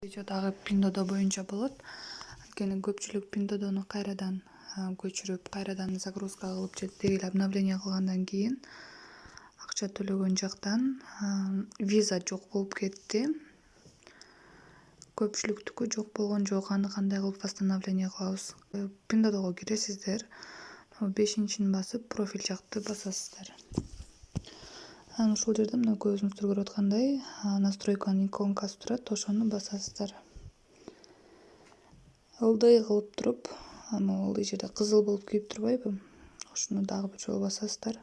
Видео дагы Пиндодо боюнча болот. Анткени көпчүлүк Пиндодону кайрадан көчүрүп, кайрадан загрузка кылып же деги обновление кылгандан кийин акча төлөгөн жактан виза жок болуп кетти. Көпчүлүктүкү жок болгон жок. Аны кандай кылып восстановление кылабыз? Пиндодого киресиздер. 5-чини басып, профиль жакты басасыздар. Ушул жерде мына көзүңүздөр көрүп аткандай настройканын иконкасы турат, ошону басасыздар. Ылдый кылып туруп, могул жерде кызыл болуп кийип турбайбы? Ошону дагы бир жолу басасыздар.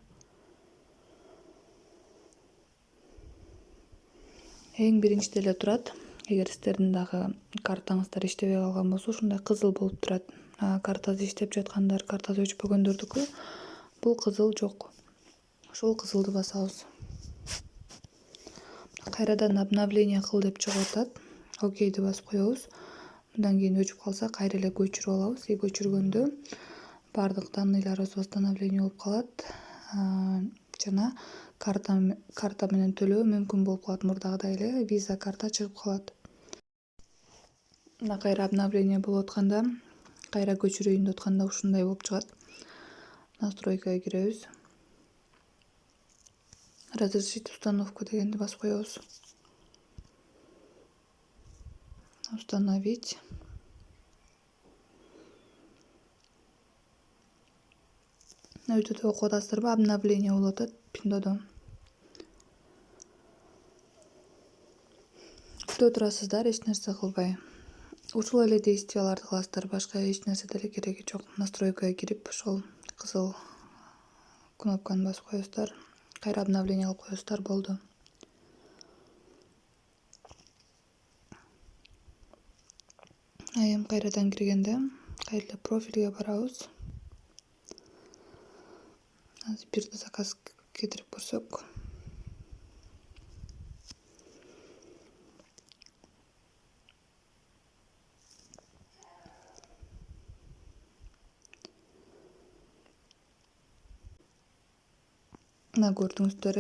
Эң биринчиде эле турат. Эгер сиздердин дагы картаңыздар иштебей калган болсо, ушундай кызыл болуп турат. Картасы иштеп жаткандар, картасы өчпөгөндөрдүкү бул кызыл жок. Ошол кызылды басабыз. Кайрадан обновление кыл деп чыгып атат. Окейди басып коебуз. Мындан кийин өчүп калса кайра эле көчүрүп алабыз. Көчүргөндө баардык данныйларыбыз восстановление болуп калат. Жана карта менен төлөө мүмкүн болуп калат. Мурдагыдай эле виза карта чыгып калат. Мына кайра обновление болуп атканда, кайра көчүрөйүн деп атканда ушундай болуп чыгат. Настройкага киребиз. Разрешить установку дегенди басып коебуз. Установить. Өтүп окуп атасыздарбы? Обновление болуп атат Пиндодо. Күтө турасыздар, эч нерсе кылбай. Ушул эле действияларды кыласыздар, башка эч нерсе деле кереги жок. Настройкага кирип, ошол кызыл кнопканы басып коесуздар. Кайра обновление кылып коесуздар, болду. Эми кайрадан киргенде, кайра эле профилге барабыз. Азыр бир заказ кетирип көрсөк. Мына көрдүңүздөр,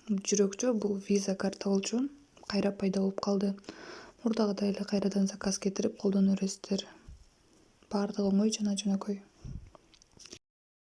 жүрөкчө бул виза карта болчу, кайра пайда болуп калды. Мурдагыдай эле кайрадан заказ кетирип колдоно бересиздер. Баардыгы оңой жана жөнөкөй.